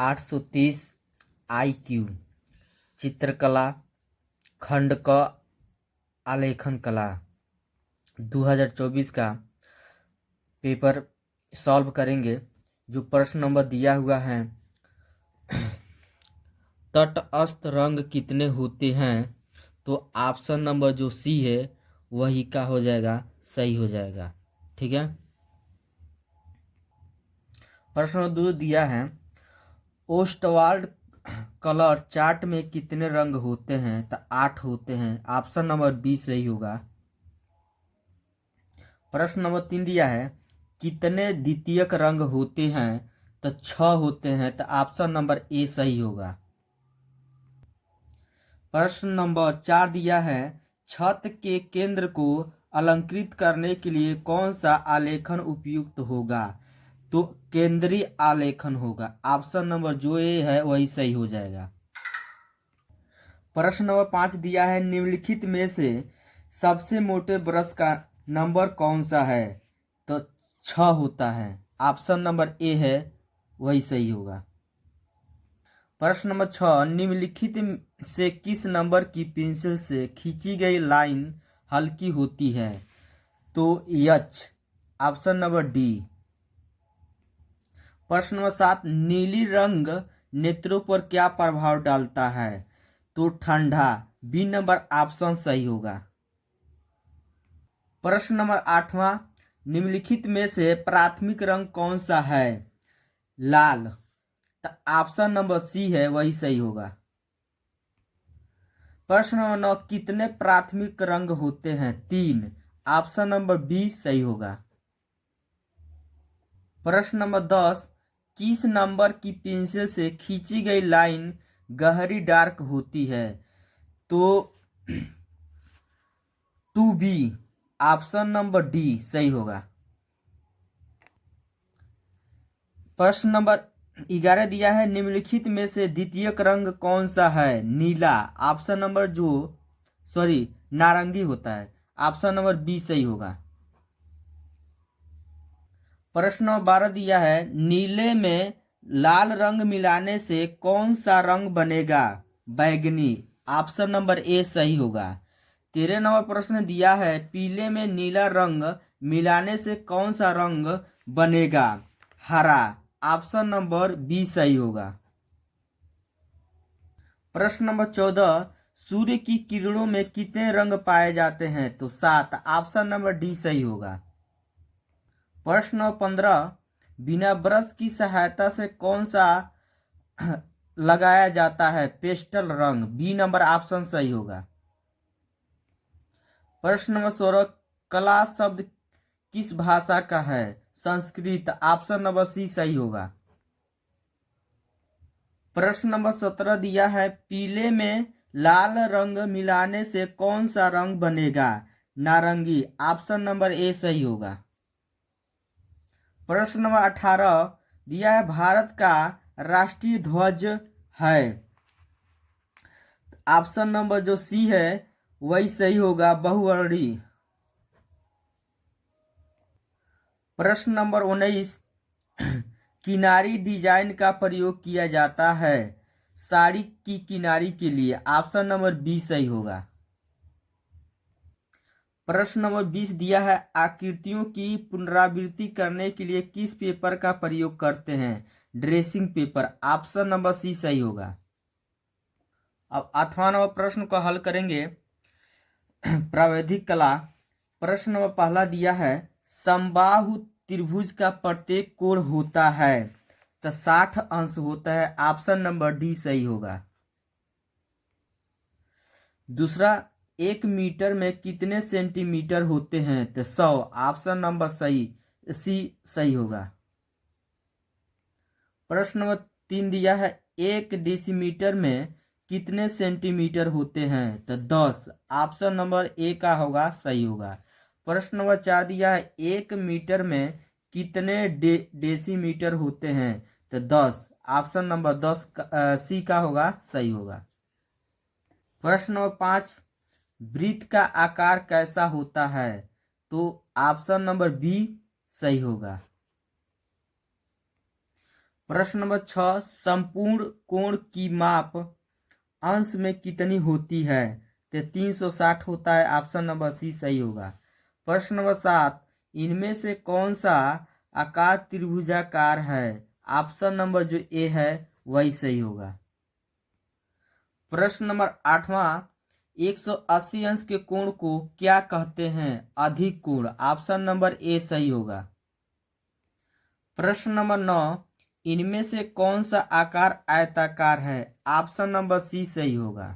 830 IQ, चित्रकला, खंड क आलेखन कला 2024 का पेपर सॉल्व करेंगे। जो प्रश्न नंबर दिया हुआ है, तटस्थ रंग कितने होते हैं, तो ऑप्शन नंबर जो सी है वही का हो जाएगा, सही हो जाएगा। ठीक है। प्रश्न नंबर 2 दिया है, ओस्टवाल्ड कलर चार्ट में कितने रंग होते हैं, तो 8 होते हैं। ऑप्शन नंबर बी सही होगा। प्रश्न नंबर 3 दिया है, कितने द्वितीयक रंग होते हैं, तो 6 होते हैं। तो ऑप्शन नंबर ए सही होगा। प्रश्न नंबर 4 दिया है, छत के केंद्र को अलंकृत करने के लिए कौन सा आलेखन उपयुक्त होगा, तो केंद्रीय आलेखन होगा। ऑप्शन नंबर जो ए है वही सही हो जाएगा। प्रश्न नंबर 5 दिया है, निम्नलिखित में से सबसे मोटे ब्रश का नंबर कौन सा है, तो 6 होता है। ऑप्शन नंबर ए है वही सही होगा। प्रश्न नंबर 6, निम्नलिखित से किस नंबर की पेंसिल से खींची गई लाइन हल्की होती है, तो एच। Option number D. प्रश्न नंबर 7, नीली रंग नेत्रों पर क्या प्रभाव डालता है, तो ठंडा। बी नंबर ऑप्शन सही होगा। प्रश्न नंबर 8वां, निम्नलिखित में से प्राथमिक रंग कौन सा है, लाल। तो ऑप्शन नंबर सी है वही सही होगा। प्रश्न नंबर 9, कितने प्राथमिक रंग होते हैं, 3। ऑप्शन नंबर बी सही होगा। प्रश्न नंबर 10, किस नंबर की पेंसिल से खींची गई लाइन गहरी डार्क होती है, तो 2B। ऑप्शन नंबर डी सही होगा। प्रश्न नंबर 11 दिया है, निम्नलिखित में से द्वितीयक रंग कौन सा है, नीला। ऑप्शन नंबर नारंगी होता है। ऑप्शन नंबर बी सही होगा। प्रश्न नंबर 12 दिया है, नीले में लाल रंग मिलाने से कौन सा रंग बनेगा, बैगनी। ऑप्शन नंबर ए सही होगा। 13 नंबर प्रश्न दिया है, पीले में नीला रंग मिलाने से कौन सा रंग बनेगा, हरा। ऑप्शन नंबर बी सही होगा। प्रश्न नंबर 14, सूर्य की किरणों में कितने रंग पाए जाते हैं, तो 7। ऑप्शन नंबर डी सही होगा। प्रश्न नंबर 15, बिना ब्रश की सहायता से कौन सा लगाया जाता है, पेस्टल रंग। बी नंबर ऑप्शन सही होगा। प्रश्न नंबर 16, कला शब्द किस भाषा का है, संस्कृत। ऑप्शन नंबर सी सही होगा। प्रश्न नंबर 17 दिया है, पीले में लाल रंग मिलाने से कौन सा रंग बनेगा, नारंगी। ऑप्शन नंबर ए सही होगा। प्रश्न नंबर 18 दिया है, भारत का राष्ट्रीय ध्वज है। ऑप्शन नंबर जो सी है वही सही होगा, बहुवर्णी। प्रश्न नंबर 19, किनारी डिजाइन का प्रयोग किया जाता है साड़ी की किनारी के लिए। ऑप्शन नंबर बी सही होगा। प्रश्न नंबर 20 दिया है, आकृतियों की पुनरावृत्ति करने के लिए किस पेपर का प्रयोग करते हैं, dressing paper. Option number C सही होगा। अब 8वां नंबर प्रश्न को हल करेंगे, प्रावैधिक कला। प्रश्न नंबर पहला दिया है, समबाहु त्रिभुज का प्रत्येक कोण होता है, तो 60 अंश होता है। ऑप्शन नंबर डी सही होगा। दूसरा, 1 मीटर में कितने सेंटीमीटर होते हैं, तो 100। ऑप्शन नंबर सी सही होगा। प्रश्न नंबर 3 दिया है, 1 डेसीमीटर में कितने सेंटीमीटर होते हैं, तो 10। ऑप्शन नंबर ए का होगा सही होगा। प्रश्न नंबर 4 दिया है, 1 मीटर में कितने डेसीमीटर होते हैं, तो 10। ऑप्शन नंबर सी का होगा सही होगा। प्रश्न नंबर 5, वृत्त का आकार कैसा होता है, तो ऑप्शन नंबर बी सही होगा। प्रश्न नंबर 6, संपूर्ण कोण की माप अंश में कितनी होती है? तो 360 होता है। ऑप्शन नंबर सी सही होगा। प्रश्न नंबर 7, इनमें से कौन सा आकार त्रिभुजाकार है? ऑप्शन नंबर जो ए है वही सही होगा। प्रश्न नंबर 8वां, 180 अंश के कोण को क्या कहते हैं? अधिक कोण। ऑप्शन नंबर ए सही होगा। प्रश्न नंबर 9, इनमें से कौन सा आकार आयताकार है? ऑप्शन नंबर सी सही होगा।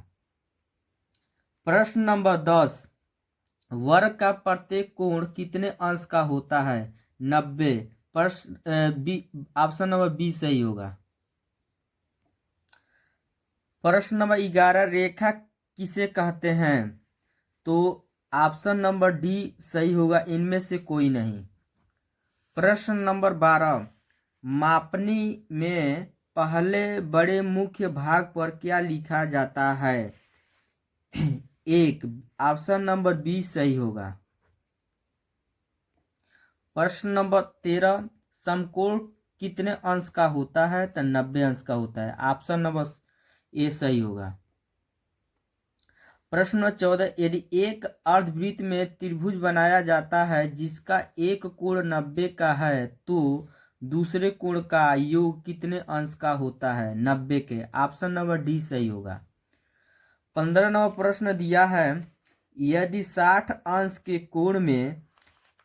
प्रश्न नंबर 10, वर्ग का प्रत्येक कोण कितने अंश का होता है? 90। ऑप्शन नंबर बी सही होगा। प्रश्न नंबर 11, रेखा किसे कहते हैं? तो ऑप्शन नंबर डी सही होगा, इनमें से कोई नहीं। प्रश्न नंबर 12, मापनी में पहले बड़े मुख्य भाग पर क्या लिखा जाता है? 1। ऑप्शन नंबर बी सही होगा। प्रश्न नंबर 13, समकोण कितने अंश का होता है? तो 90 अंश का होता है। ऑप्शन नंबर ए सही होगा। प्रश्न नंबर 14, यदि एक अर्धवृत्त में त्रिभुज बनाया जाता है जिसका एक कोण 90 का है तो दूसरे कोण का योग कितने अंश का होता है? 90 के। ऑप्शन नंबर डी सही होगा। 15 नंबर प्रश्न दिया है, यदि 60 अंश के कोण में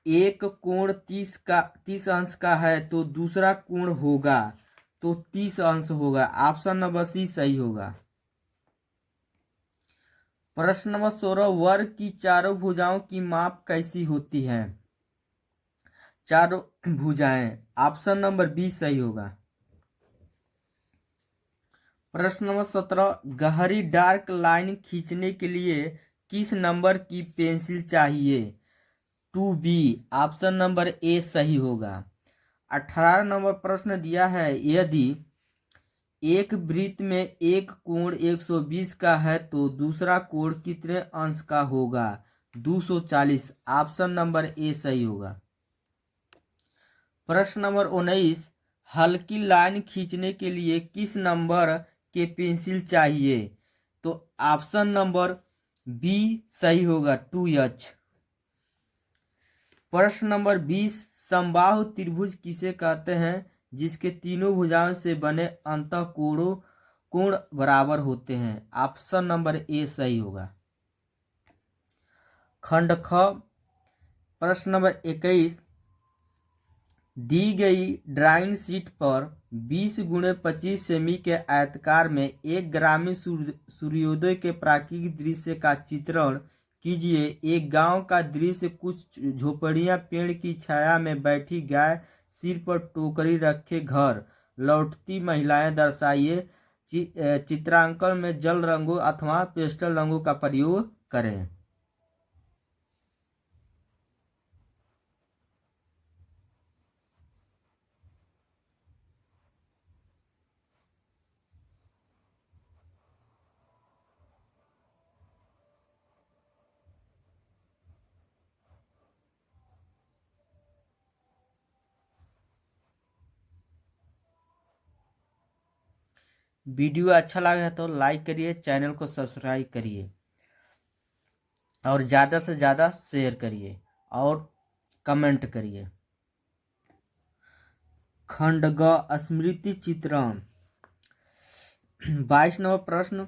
एक कोण 30 अंश का है तो दूसरा कोण होगा तो 30 अंश होगा। ऑप्शन नंबर सी सही होगा। प्रश्न नंबर 16, वर्ग की चारों भुजाओं की माप कैसी होती है? चारों भुजाएं। ऑप्शन नंबर बी सही होगा। प्रश्न नंबर 17, गहरी डार्क लाइन खींचने के लिए किस नंबर की पेंसिल चाहिए? 2B। ऑप्शन नंबर ए सही होगा। 18 नंबर प्रश्न दिया है, यदि एक वृत्त में एक कोण 120 का है तो दूसरा कोण कितने अंश का होगा? 240। ऑप्शन नंबर ए सही होगा। प्रश्न नंबर 19, हल्की लाइन खींचने के लिए किस नंबर के पेंसिल चाहिए? तो ऑप्शन नंबर बी सही होगा, 2H। प्रश्न नंबर 20, समबाहु त्रिभुज किसे कहते हैं जिसके तीनों भुजाओं से बने अंतःकोणों कोण बराबर होते हैं? ऑप्शन नंबर ए सही होगा। खंड ख, प्रश्न नंबर 21, दी गई ड्राइंग शीट पर 20 गुणे 25 सेमी के आयताकार में एक ग्रामीण सूर्योदय के प्राकृतिक दृश्य का चित्रण कीजिए। एक गांव का दृश्य, कुछ झोपड़ियां, पेड़ की छाया में बैठी गाय, सिर पर टोकरी रखे घर, लौटती महिलाएं दर्शाइए। चित्रांकन में जल रंगों अथवा पेस्टल रंगों का प्रयोग करें। वीडियो अच्छा लगा है तो लाइक करिए, चैनल को सब्सक्राइब करिए और ज़्यादा से ज़्यादा शेयर करिए और कमेंट करिए। खंड ग, स्मृति चित्रण। 22 नंबर प्रश्न,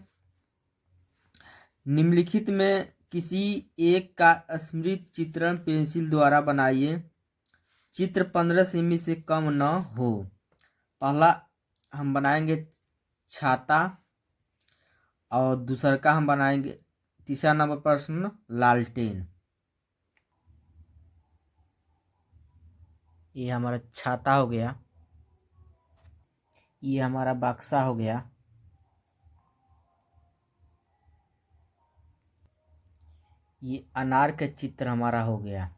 निम्नलिखित में किसी एक का स्मृति चित्रण पेंसिल द्वारा बनाइए। चित्र 15 सेमी से कम न हो। पहला हम बनाएंगे छाता और दूसरा का हम बनाएंगे, तीसरा नंबर प्रश्न, लालटेन। ये हमारा छाता हो गया, ये हमारा बक्सा हो गया, ये अनार का चित्र हमारा हो गया।